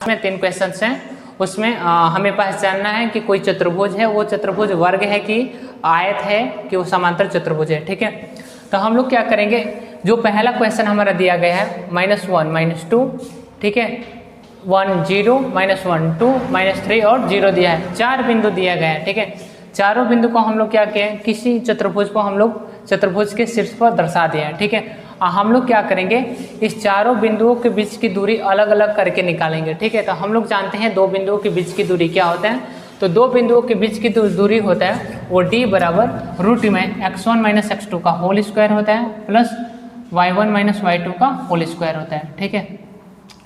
में 3 क्वेश्चंस हैं, उसमें हमें पहचानना है कि कोई चतुर्भुज है, वो चतुर्भुज वर्ग है कि आयत है कि वो समांतर चतुर्भुज है। ठीक है, तो हम लोग क्या करेंगे, जो पहला क्वेश्चन हमारा दिया गया है -1 -2, ठीक है, 1 0 -1 2 -3 और 0 दिया है, 4 बिंदु दिया गया है। ठीक है, चारों बिंदु को हम लोग क्या किए, किसी चतुर्भुज को हम लोग चतुर्भुज के शीर्ष पर दर्शा दिया है। ठीक है, हम लोग क्या करेंगे, इस चारों बिंदुओं के बीच की दूरी अलग अलग करके निकालेंगे। ठीक है, तो हम लोग जानते हैं दो बिंदुओं के बीच की दूरी क्या होता है, तो दो बिंदुओं के बीच की दूरी होता है वो d बराबर रूट में x1 - x2 का होल स्क्वायर होता है प्लस y1 - y2 का होल स्क्वायर होता है। ठीक है,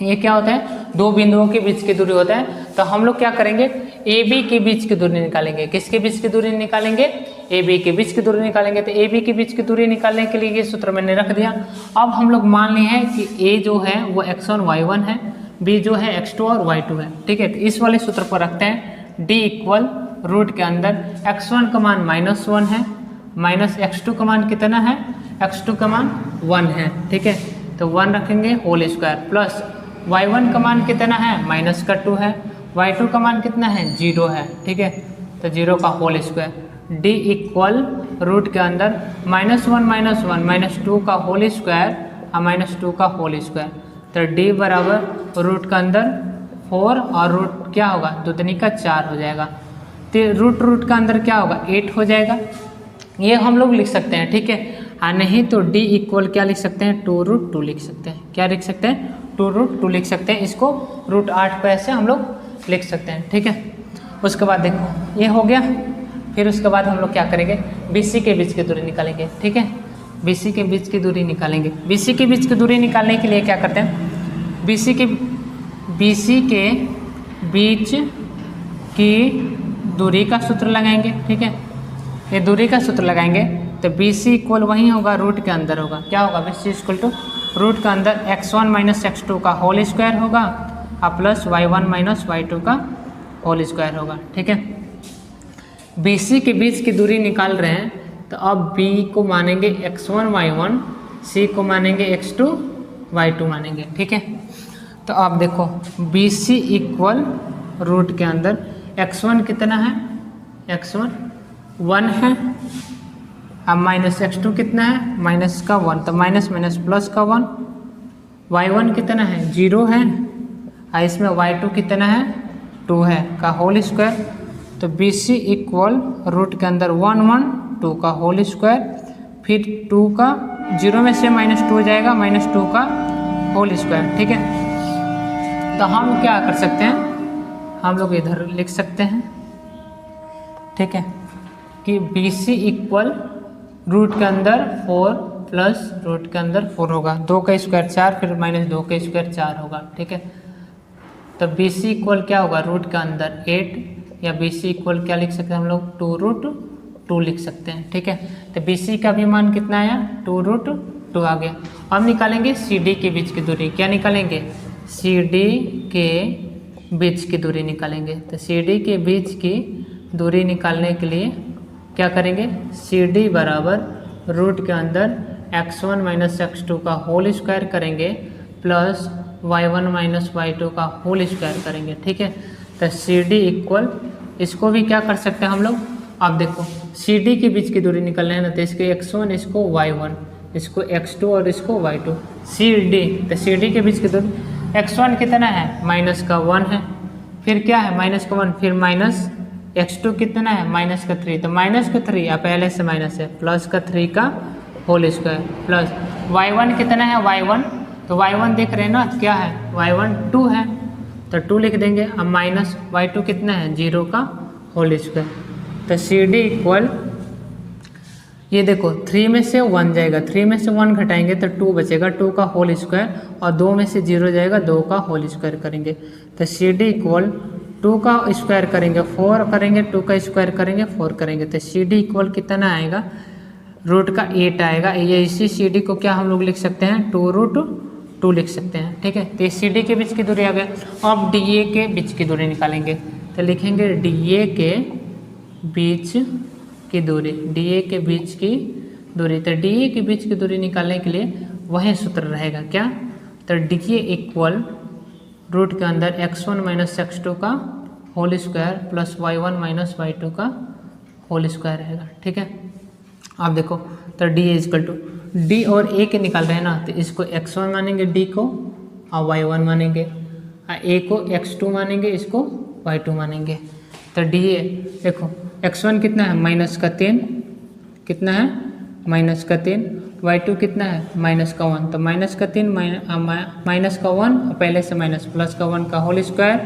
ये क्या होता है, दो बिंदुओं के बीच की दूरी होता है। तो हम लोग क्या करेंगे, ए बी के बीच की दूरी निकालेंगे। किसके बीच की दूरी निकालेंगे, ए बी के बीच की दूरी निकालेंगे। तो ए बी के बीच की दूरी निकालने के लिए ये सूत्र मैंने रख दिया। अब हम लोग मान लिए हैं कि ए जो है वो x1 y1 है, बी जो है x2 और y2 है। ठीक है, तो इस वाले सूत्र को रखते हैं, d इक्वल रूट के अंदर x1 का मान -1 है, माइनस x2 का मान कितना है, x2 का मान 1 है। ठीक है, तो 1 रखेंगे होल स्क्वायर प्लस y1 का मान कितना है, -2 है, y2 का मान कितना है, 0 है। ठीक है, तो 0 का whole square, d equal root के अंदर -1 - 1 -2 का होल स्क्वायर और -2 का होल स्क्वायर। तो d बराबर रूट के अंदर 4 और रूट क्या होगा, दूनी का 4 हो जाएगा। तो रूट का अंदर क्या होगा, 8 हो जाएगा। ये हम लोग लिख सकते हैं। ठीक है, नहीं तो d इक्वल क्या लिख सकते हैं, 2√2 लिख सकते हैं। क्या लिख सकते हैं, 2√2 लिख सकते हैं। इसको √8 को ऐसे हम लोग लिख सकते हैं। ठीक है, उसके बाद देखो ये हो गया। फिर उसके बाद हम लोग क्या करेंगे, BC के बीच की दूरी निकालेंगे। ठीक है, BC के बीच की दूरी निकालेंगे। BC के बीच की दूरी निकालने के लिए क्या करते हैं, BC के बीच की दूरी का सूत्र लगाएंगे। ठीक है, ये दूरी का सूत्र लगाएंगे तो BC इक्वल वही होगा, रूट के अंदर होगा। क्या होगा, BC इक्वल टू रूट के अंदर x1 - x2 का होल स्क्वायर होगा और प्लस y1 - y2 का होल स्क्वायर होगा। ठीक है, BC के बीच की दूरी निकाल रहे हैं, तो अब B को मानेंगे x1 y1, C को मानेंगे x2 y2 मानेंगे। ठीक है, तो आप देखो BC इक्वल रूट के अंदर x1 कितना है, x1 1 है, अब -x2 कितना है, -1, तो माइनस प्लस का 1, y1 कितना है, 0 है, और इसमें y2 कितना है, 2 है का होल स्क्वायर। तो BC इक्वल रूट के अंदर 1 1 2 का होल स्क्वायर, फिर 2 का 0 में से -2 हो जाएगा, -2 का होल स्क्वायर। ठीक है, तो हम क्या कर सकते हैं, हम लोग इधर लिख सकते हैं। ठीक है, कि BC इक्वल रूट के अंदर 4 प्लस रूट के अंदर 4 होगा, 2 का स्क्वायर 4, फिर -2 का स्क्वायर 4 होगा। ठीक है, तो BC इक्वल क्या होगा, रूट के अंदर 8, या BC इक्वल क्या लिख सकते हैं हम लोग, 2√2 लिख सकते हैं। ठीक है, तो BC का भी मान कितना आया, 2√2 आ गया। अब निकालेंगे CD के बीच की दूरी। क्या निकालेंगे, CD के बीच की दूरी निकालेंगे। तो CD के बीच की दूरी निकालने के लिए क्या करेंगे, CD बराबर रूट के अंदर x1 - x2 का होल स्क्वायर करेंगे प्लस y1 - y2 का होल स्क्वायर करेंगे। ठीक है, तो CD इक्वल, इसको भी क्या कर सकते हैं हम लोग, अब देखो CD के बीच की दूरी निकलना है ना, तो इसको x1, इसको y1, इसको x2 और इसको y2, CD। तो CD के बीच की दूरी, x1 कितना है, -1 है, फिर क्या है -1, फिर माइनस x2 कितना है, -3, तो -3 या पहले से माइनस है, प्लस का 3 का होल स्क्वायर प्लस y1 कितना है, y1, तो y1 देख रहे हैं ना क्या है, y1 2 है, तो 2 लिख देंगे। अब माइनस y2 कितना है, 0 का होल स्क्वायर। तो CD इक्वल, ये देखो 3 में से 1 जाएगा, 3 में से 1 घटाएंगे तो 2 बचेगा, 2 का होल स्क्वायर, और 2 में से 0 जाएगा, 2 का होल स्क्वायर करेंगे। तो CD इक्वल 2 का स्क्वायर करेंगे 4 करेंगे, 2 का स्क्वायर करेंगे 4 करेंगे, तो CD इक्वल कितना आएगा, रूट का 8 आएगा। ये इसी CD को क्या हम लोग लिख सकते हैं, 2√2 लिख सकते हैं। ठीक है, तो CD के बीच की दूरी आ गया। अब DA के बीच की दूरी निकालेंगे, तो लिखेंगे DA के बीच की दूरी, DA के बीच की दूरी। तो DA के बीच की दूरी निकालने के लिए वही सूत्र रहेगा क्या, तो DA इक्वल रूट के अंदर x1 माइनस x2 का whole square plus y1 minus y2 का होल स्क्वायर रहेगा। ठीक है, आप देखो तो d इजकल टू डी और a के निकाल रहे हैं ना, तो इसको x1 मानेंगे d को और y1 मानेंगे, a को x2 मानेंगे, इसको y2 मानेंगे। तो d है, देखो x1 कितना है -3, कितना है -3, y2 कितना है -1, तो -3 -1 और पहले से माइनस प्लस का 1 का होल स्क्वायर,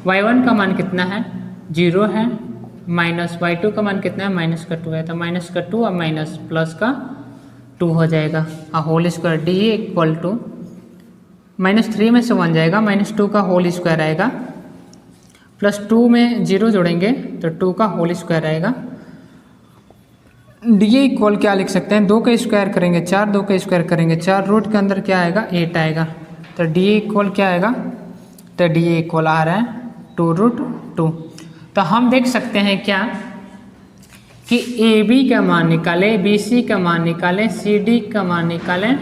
y1 का मान कितना है 0 है, माइनस y2 का मान कितना है -2 है, तो -2 और माइनस प्लस का 2 हो जाएगा और whole square d equal to -3 में से 1 जाएगा, -2 का होल स्क्वायर आएगा, प्लस 2 में 0 जोड़ेंगे तो 2 का होल स्क्वायर आएगा। डी इक्वल क्या लिख सकते हैं, 2 का स्क्वायर करेंगे 4, 2 का स्क्वायर करेंगे 4, रूट के अंदर क्या आएगा 8 आएगा। तो डी इक्वल क्या आएगा, तो डी इक्वल आ रहा है 2√2। तो हम देख सकते हैं क्या कि ए बी का मान निकालें, बी सी का मान निकालें, सी डी का मान निकालें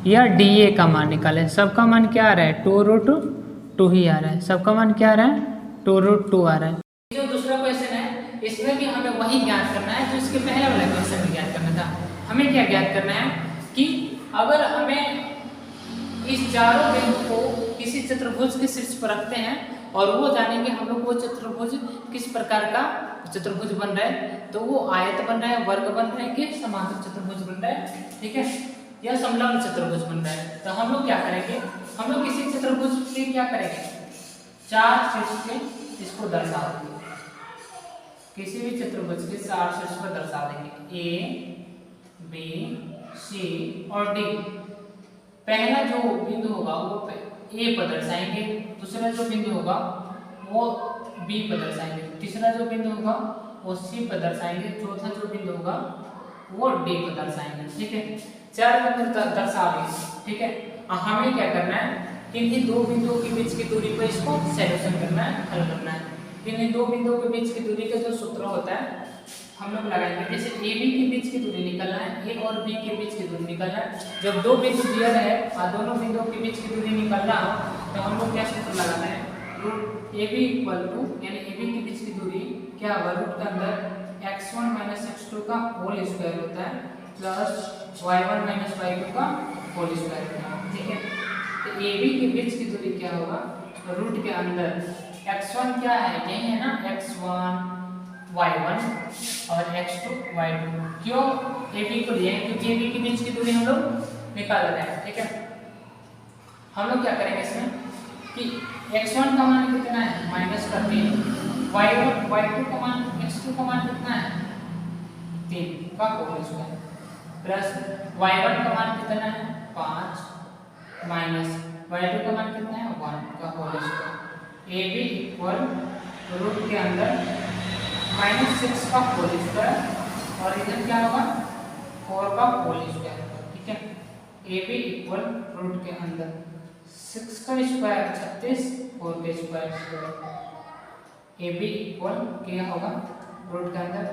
या डी ए का मान निकालें, सबका मान क्या आ रहा है 2√2 ही आ रहा है, सबका मान क्या आ रहा है 2√2 आ रहा है। जो दूसरा क्वेश्चन है इसमें भी हमें वही ज्ञात करना है जो इसके पहले वाला क्वेश्चन में ज्ञात करना था। हमें क्या ज्ञात करना है कि अगर हमें इस चारों बिंदु को किसी चतुर्भुज के शीर्ष पर रखते हैं और वो जानेंगे हम लोग वो चतुर्भुज किस प्रकार का चतुर्भुज बन रहा है, तो वो आयत बन रहा है, वर्ग बन रहा है कि समांतर चतुर्भुज बन रहा है, ठीक है, या समलंब चतुर्भुज बन रहा है। तो हम लोग क्या करेंगे, हम लोग किसी चतुर्भुज के क्या करेंगे, 4 शीर्ष पे इसको दर्शा देंगे, किसी भी चतुर्भुज के 4 शीर्ष पर दर्शा देंगे, ए बी सी और डी। पहला जो बिंदु होगा वो ए पर दर्शाएंगे, दूसरा जो बिंदु होगा वो बी पर दर्शाएंगे, तीसरा जो बिंदु होगा वो सी पर दर्शाएंगे, चौथा जो बिंदु होगा वो डी पर दर्शाएंगे। ठीक है, 4 बिंदु दर्शा देंगे। ठीक है, हमें क्या करना है, इन्हीं 2 बिंदुओं के बीच की दूरी पर इसको सॉल्यूशन करना है, हल करना है। इन्हीं 2 बिंदुओं के बीच की दूरी का जो सूत्र होता है हम लोग लगाएंगे, जैसे ए बी के बीच की दूरी निकलना है, ए और बी के बीच की दूरी निकलना है। जब 2 बिंदु दिया है और दोनों बिंदुओं के बीच की दूरी निकलना हो तो हम लोग क्या सूत्र लगाना है, root A B equal to, यानी ए बी के बीच की दूरी क्या होगा, रूट के अंदर x1 माइनस x2 का होल स्क्वायर होता है प्लस y1 माइनस y2 का होल स्क्वायर होता है। ठीक है, तो ए बी के बीच की दूरी क्या होगा, रूट के अंदर x1 क्या है, यही है ना, x1 y1 और x2 y2। क्यों ए बी को लिए, क्योंकि ए बी के बीच की दूरी हम लोग निकाल रहे हैं। ठीक है, हम लोग क्या करेंगे इसमें कि x1 का मान कितना है -3, y2 का मान, x2 का मान कितना है 3 का होल स्क्वायर, प्लस y1 का मान कितना है 5 माइनस y2 का मान कितना है 1 का whole square. A B equal root के अंदर -6 का होल स्क्वायर और इधर क्या होगा 4 का होल स्क्वायर। ठीक है, ए बी इक्वल रूट के अंदर 6 का स्क्वायर 36, 4 के स्क्वायर, ए बी इक्वल क्या होगा, रूट के अंदर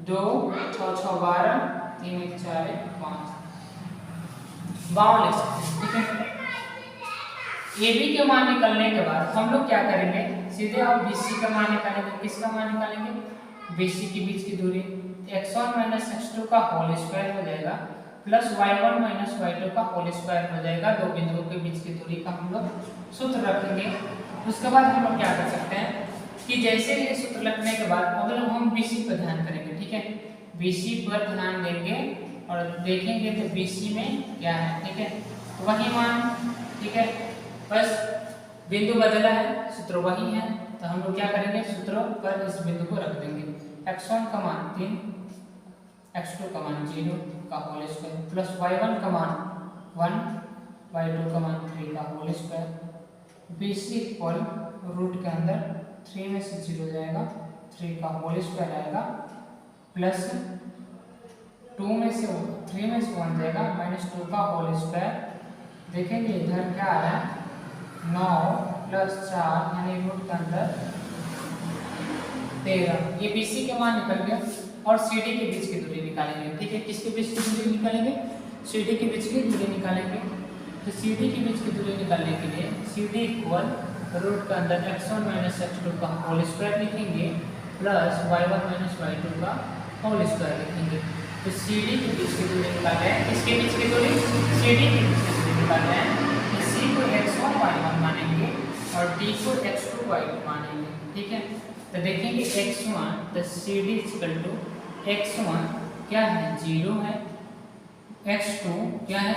2 6 6 12, 3 1 4 1 5, 52 लिख सकते हैं। ठीक है, ए बी के मान निकलने के बाद हम लोग क्या करेंगे, सीधे आप बी सी का मान निकालेंगे। किसका मान निकालेंगे, बी सी के बीच की दूरी, x1 माइनस x2 का होल स्क्वायर हो जाएगा प्लस y1 माइनस y2 का होल स्क्वायर हो जाएगा। 2 बिंदुओं के बीच की दूरी का हम लोग सूत्र रखेंगे। उसके बाद हम लोग क्या कर सकते हैं कि जैसे ये सूत्र रखने के बाद अगर हम बी सी पर ध्यान करेंगे, ठीक है, बी सी पर ध्यान देंगे और देखेंगे तो बी सी में क्या है। ठीक है, वही मान, ठीक है, बस बिंदु बदला है, सूत्र वही है, तो हम लोग क्या करेंगे, सूत्रों पर इस बिंदु को रख देंगे। x1 का मान 3, x2 का मान 0 का होल स्क्वायर प्लस y1 का मान 1, y2 का मान 3 का whole square. B C equal root के अंदर 3 में से 0 जाएगा, 3 का होल स्क्वायर आएगा प्लस 3 में से 1 जाएगा, -2 का होल स्क्वायर। देखेंगे इधर क्या आ रहा है 9 प्लस 4 यानी रूट के अंदर 13। ये बी सी के मान निकल गया और सी डी के बीच की दूरी निकालेंगे। ठीक है, किसके बीच की दूरी निकालेंगे, सी डी के बीच की दूरी निकालेंगे। तो सी डी के बीच की दूरी निकालने के लिए सी डी इक्वल रूट का अंदर x1 माइनस x2 का होल स्क्वायर लिखेंगे प्लस y1 माइनस y2 का होल स्क्वायर लिखेंगे। तो सी डी के बीच की दूरी निकाल रहे हैं, किसके बीच की दूरी, सी डी के बीच की दूरी निकाल रहे हैं। तो सी को x1 y1 मानेंगे और डी को x2 y2 मानेंगे, ठीक है। तो देखेंगे x1 तो C D equal to x1 क्या है 0 है, x2 क्या है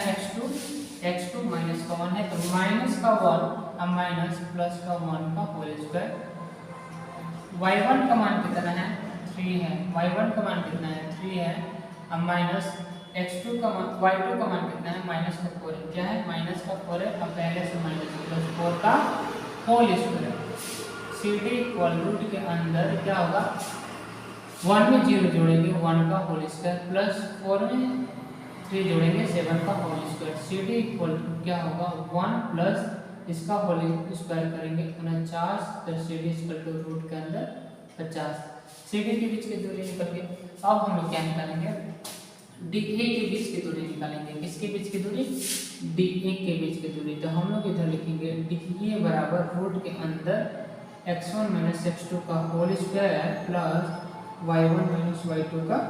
x2 माइनस का 1 है, तो माइनस का 1 अब माइनस प्लस का 1 का होल स्क्वायर। y1 का मान कितना है 3 है, y1 का मान कितना है 3 है, अब माइनस x2 का मान y2 का मान कितना है माइनस का 4 है, क्या है माइनस का 4 है, अब पहले से माइनस प्लस 4 का whole square. C D equal root के अंदर क्या होगा 1 में 0 जोड़ेंगे 1 का होल स्क्वायर प्लस 4 में 3 जोड़ेंगे 7 का whole square. C D equal क्या होगा 1 प्लस इसका होल स्क्वायर करेंगे 49, तो C D equal to root के अंदर 50। सी डी के बीच की दूरी निकल गई। अब हम लोग क्या निकालेंगे डी ए के बीच की दूरी निकालेंगे, किसके बीच की दूरी डी ए के बीच की दूरी। तो हम लोग इधर लिखेंगे डी ए बराबर रूट के अंदर x1 माइनस x2 का whole square plus y1 minus y2 का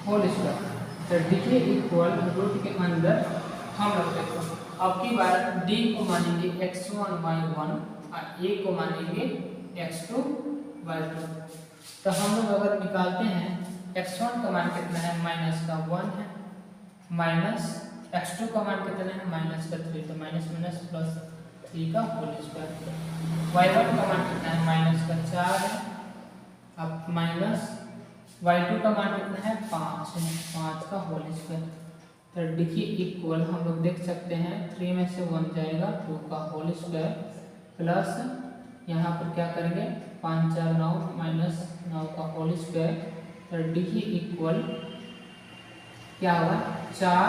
होल स्क्वायर। तो डी ए इक्वल रूट के अंदर हम लोग देखो अब की बार d को मानेंगे x1 y1 और a को मानेंगे x2 y2। तो हम लोग अगर निकालते हैं x1 का मान कितना है माइनस का 1 है, माइनस x2 का मान कितना है माइनस का 3, तो माइनस माइनस प्लस 3 का होल स्क्वायर। y1 का मान कितना है माइनस का 4 है, अब माइनस y2 का मान कितना है 5 है, 5 का होल स्क्वायर। तो डी इक्वल हम लोग देख सकते हैं 3 में से 1 जाएगा 2 का होल स्क्वायर प्लस यहाँ पर क्या करेंगे 5 4 9 माइनस 9 का होल स्क्वायर। तो डी इक्वल क्या होगा 4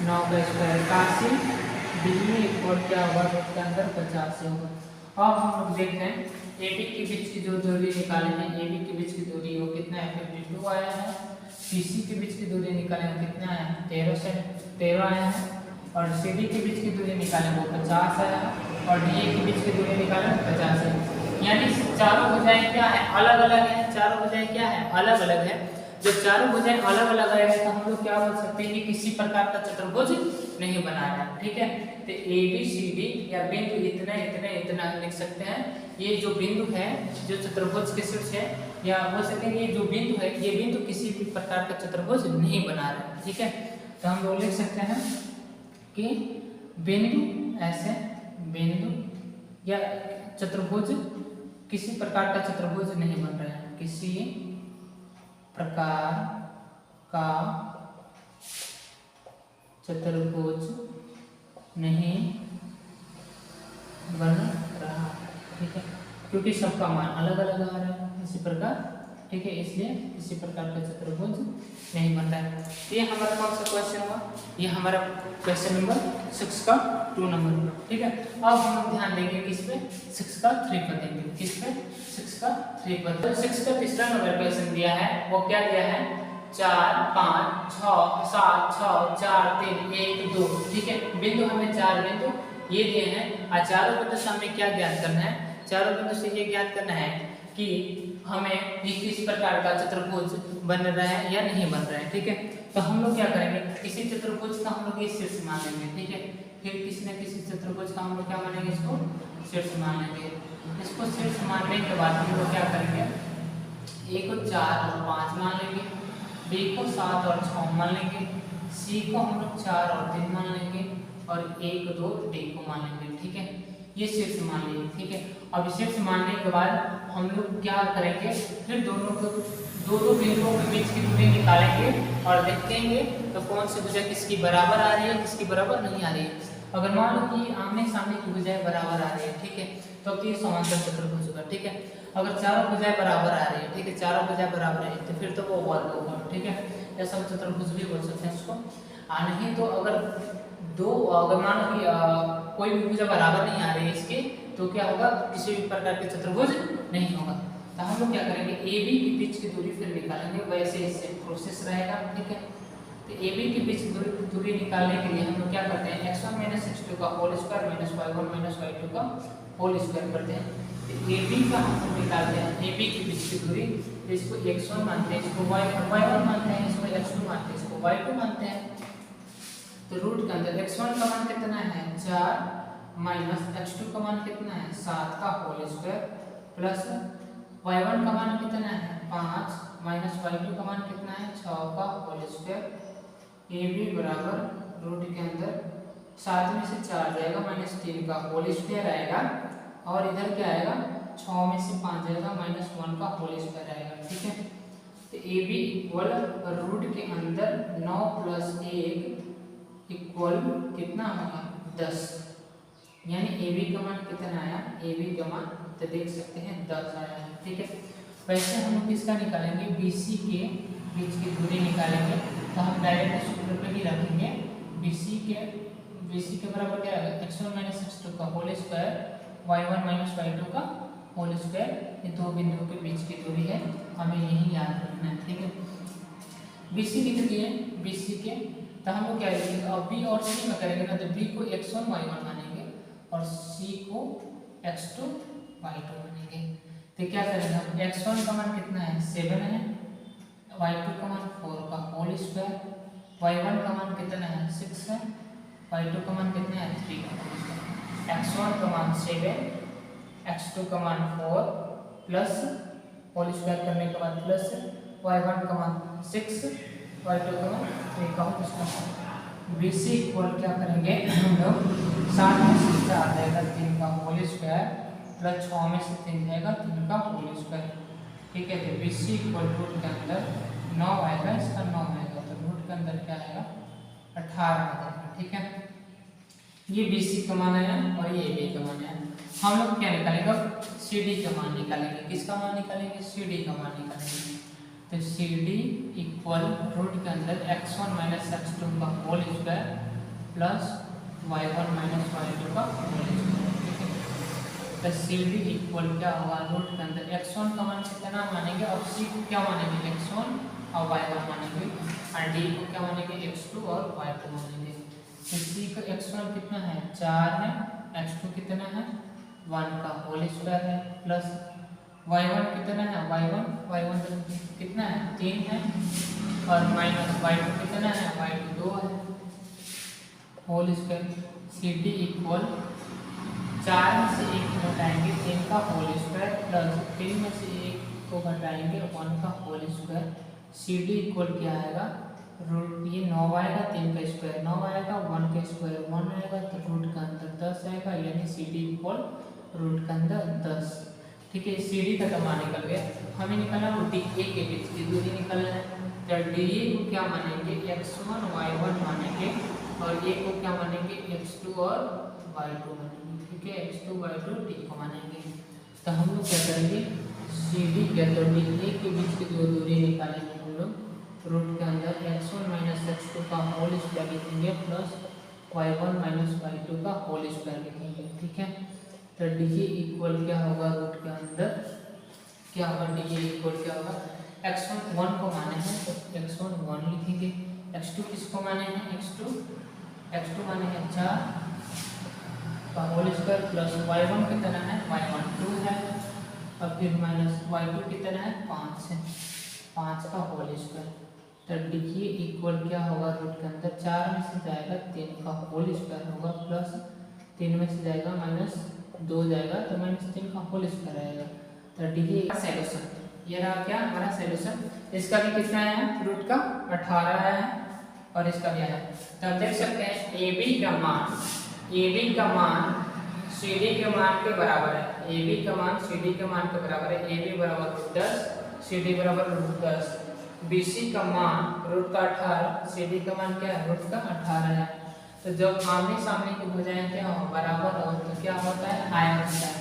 9 का स्क्वायर 81, डी इक्वल क्या होगा रूट के अंदर 50 होगा। अब हम लोग देखते हैं ए बी के बीच की जो दूरी निकाले हैं, ए बी के बीच की दूरी वो कितना है 52 आया है, सी सी के बीच की दूरी निकाले हैं कितना है 13 आया है, और सी डी के बीच की दूरी निकाले वो 50 आया है, और डी ए के बीच की दूरी निकाले 50 है। यानी चारों भुजाएं क्या है अलग अलग है, चारों भुजाएं क्या है अलग अलग है। जब चारों भुजाएं अलग अलग है तो हम लोग क्या बोल सकते हैं कि किसी प्रकार का चतुर्भुज नहीं बना रहा है, ठीक है। तो ए बी सी डी या बिंदु इतना इतना इतना लिख सकते हैं। ये जो बिंदु है जो चतुर्भुज के शीर्ष है, या बोल सकते हैं ये जो बिंदु है ये बिंदु किसी भी प्रकार का चतुर्भुज नहीं बना रहा है, ठीक है। तो हम लोग लिख सकते हैं कि बिंदु ऐसे बिंदु या चतुर्भुज किसी प्रकार का चतुर्भुज नहीं बन रहा है, किसी प्रकार का चतुर्भुज नहीं बन रहा, ठीक है, क्योंकि सबका मान अलग अलग आ रहा है इसी प्रकार, ठीक है, इसलिए किसी प्रकार का चतुर्भुज नहीं बन रहा है। ये हमारा कौन सा क्वेश्चन हुआ, ये हमारा क्वेश्चन नंबर 6 का 2 नंबर हुआ, ठीक है। अब हम ध्यान देंगे किस पे 6 का 3 पर देंगे, किस पे 6 का 3 पर। तो 6 का तीसरा नंबर क्वेश्चन दिया है, वो क्या दिया है 4 5 6 7 6 4 3 1 2, ठीक है। बिंदु हमें 4 बिंदु ये दिए हैं, और चारों बिंदु से हमें क्या ज्ञात करना है, चारों बिंदु से ये ज्ञात करना है कि हमें ये किस प्रकार का चतुर्भुज बन रहा है या नहीं बन रहा है, ठीक है। तो हम लोग क्या करेंगे किसी चतुर्भुज का हम लोग ये शीर्ष मान लेंगे, ठीक है। फिर किसी न किसी चतुर्भुज का हम लोग क्या मानेंगे, इसको शीर्ष मान लेंगे। इसको शीर्ष मानने के बाद हम लोग क्या करेंगे ए को 4 और 5 मान लेंगे, बी को 7 और 6 मान लेंगे, सी को हम लोग 4 और 3 मान लेंगे, और 1 2 डी को मान लेंगे, ठीक है। ये शीर्ष मान लिए, ठीक है। अब शीर्ष मानने के बाद हम लोग क्या करेंगे फिर दोनों को दो बिंदुओं के बीच की दूरी निकालेंगे और देखेंगे तो कौन सी भुजा किसकी बराबर आ रही है किसकी बराबर नहीं आ रही है। अगर मान लो कि आमने सामने की भुजाएं बराबर आ रही है, ठीक है, तो ये समांतर चतुर्भुज होगा, ठीक है। अगर चारों भुजाएं बराबर आ रही है, ठीक है, चारों भुजाएं बराबर है तो फिर तो वो वर्ग होगा, ठीक है। ऐसा हम चतुर्भुज भी बोल सकते हैं इसको। नहीं तो अगर मान लो कि कोई भी भुजा बराबर नहीं आ रही है इसके, तो क्या होगा किसी भी प्रकार के चतुर्भुज नहीं होगा। तो हम लोग क्या करेंगे ए बी के बीच की दूरी फिर निकालेंगे, वैसे इससे प्रोसेस रहेगा, ठीक है। तो तो ए बी के बीच दूरी निकालने के लिए हम लोग क्या करते हैं, x1 माइनस x2 का whole square minus y1 minus y2 का होल स्क्वायर करते हैं। तो ए बी का हम लोग निकालते हैं, ए बी के बीच की दूरी, इसको x1 मानते हैं, इसको y1 मानते हैं, इसको x2 मानते हैं, इसको y2 मानते हैं। तो रूट के अंदर x1 का मान कितना है 4 माइनस x2 का मान कितना है 7 का होल स्क्वायर प्लस y1 का मान कितना है 5 माइनस y2 का मान कितना है 6 का होल स्क्वायर। ए बी बराबर रूट के अंदर 7 में से 4 जाएगा माइनस 3 का होल स्क्वायर आएगा और इधर क्या आएगा 6 में से 5 जाएगा माइनस 1 का होल स्क्वायर आएगा। ठीक है, तो ए बी इक्वल रूट के अंदर 9 प्लस 1 इक्वल कितना होगा 10, यानी ए बी का मान कितना आया, ए बी का मान तो देख सकते हैं 10 आया है। ठीक है, वैसे हम लोग किसका निकालेंगे, बी सी के बीच की दूरी निकालेंगे। तो हम डायरेक्ट सूत्र पे ही रखेंगे, बी सी के बराबर क्या है x1 माइनस x2 का whole square y1 minus y2 का होल स्क्वायर, ये दो बिंदुओं के बीच की दूरी है, हमें यही याद रखना है। ठीक है, बी सी लिख दिए, बी सी के तो हम लोग क्या करेंगे, अब बी और सी में करेंगे ना, तो बी को x1 y1 मानेंगे और सी को x2 y2 मानेंगे। तो क्या करेंगे हम, x1 का मान कितना है 7 है, y2 का मान 4 का होल स्क्वायर, y1 का मान कितना है 6 है, y2 का मान कितना है 3 का होल स्क्वायर। x1 का मान 7, x2 का मान 4 प्लस होल स्क्वायर करने के बाद प्लस y1 का मान 6, y2 का मान 3 का whole square. B C equal क्या करेंगे हम लोग 7 में से 4 जाएगा 3 का होल स्क्वायर प्लस 6 में से 3 जाएगा 3 का होल स्क्वायर। ठीक है, तो बी सी इक्वल रूट के अंदर 9 आएगा, इसका 9 आएगा, तो रूट के अंदर क्या आएगा 18 आएगा। ठीक है, ये बी सी का मान आया और ये ए बी का मान आया। हम लोग क्या निकालेंगे, सी डी का मान निकालेंगे। किसका मान निकालेंगे, सी डी का मान निकालेंगे। तो सी डी इक्वल रूट के अंदर x1 माइनस x2 का whole square plus y1 minus y2 का होल स्क्वायर। ठीक है, तो सी डी इक्वल क्या होगा, रूट के अंदर x1 का मान कितना मानेंगे और c को क्या मानेंगे x1 और y1 मानेंगे और d को क्या मानेंगे x2 और y2 मानेंगे। तो c का x1 कितना है 4 है, x2 कितना है 1 का होल स्क्वायर है प्लस y1 कितना है y1 कितना है 3 है और माइनस y2 कितना है y2 2 है whole square. C D equal 4 में से 1 घटाएंगे 3 का होल स्क्वायर प्लस 3 में से 1 को घटाएंगे 1 का whole square. C D equal क्या आएगा, रूट ये 9 आएगा 3 का स्क्वायर 9 आएगा 1 का स्क्वायर 1 आएगा, तो रूट का अंदर 10 आएगा, यानी सी डी इक्वल रूट का अंदर 10। ठीक है, सी डी का तो मान निकल गया, हमें निकालना डी ए के बीच की दूरी निकालना है। तो डी ए को क्या मानेंगे x1 y1 मानेंगे और ए को क्या मानेंगे x2 और y2 मानेंगे। ठीक है, x2 y2 डी को मानेंगे। तो हम लोग क्या करेंगे, सी डी क्या तो डी ए के बीच की जो दूरी निकालेंगे हम लोग, रूट के अंदर x1 माइनस x2 का होल स्क्वायर लिखेंगे प्लस y1 माइनस y2 का होल स्क्वायर लिखेंगे। ठीक है, तो डी ए इक्वल क्या होगा, रूट के अंदर क्या होगा, डी ए इक्वल क्या होगा, x1 1 को माने हैं तो x1 1 लिखेंगे, x2 किसको माने हैं x2 माने हैं 4 का होल स्क्वायर प्लस y1 कितना है y1 2 है और फिर माइनस y2 कितना है 5 है 5 का होल स्क्वायर। तो डी ए इक्वल क्या होगा, रूट के अंदर 4 में से जाएगा 3 का होल स्क्वायर होगा प्लस 3 में से जाएगा माइनस 2 जाएगा तो माइनस 3 का होल स्क्वायर आएगा। तो डी ए का सॉल्यूशन ये रहा क्या हमारा सॉल्यूशन। इसका भी कितना है, रूट का 18 है और इसका क्या है, तो आप देख सकते हैं ए बी का मान सी डी के मान के बराबर है, ए बी का मान सी डी के मान के बराबर है, ए बी बराबर 10 सी डी बराबर √10। बी सी का मान रूट का 18 सी डी का मान क्या है रूट का 18 है। तो जब आमने सामने की भुजाएं क्या हो बराबर हो तो क्या होता है, आयत होता है।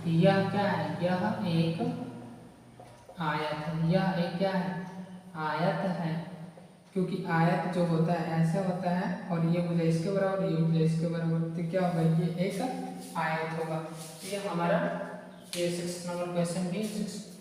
तो यह क्या है, यह एक आयत है, यह एक क्या है आयत है, क्योंकि आयत जो होता है ऐसा होता है और ये भुजा इसके बराबर ये भुजा इसके बराबर, तो क्या होगा ये एक आयत होगा। ये हमारा ये 6 नंबर क्वेश्चन भी 6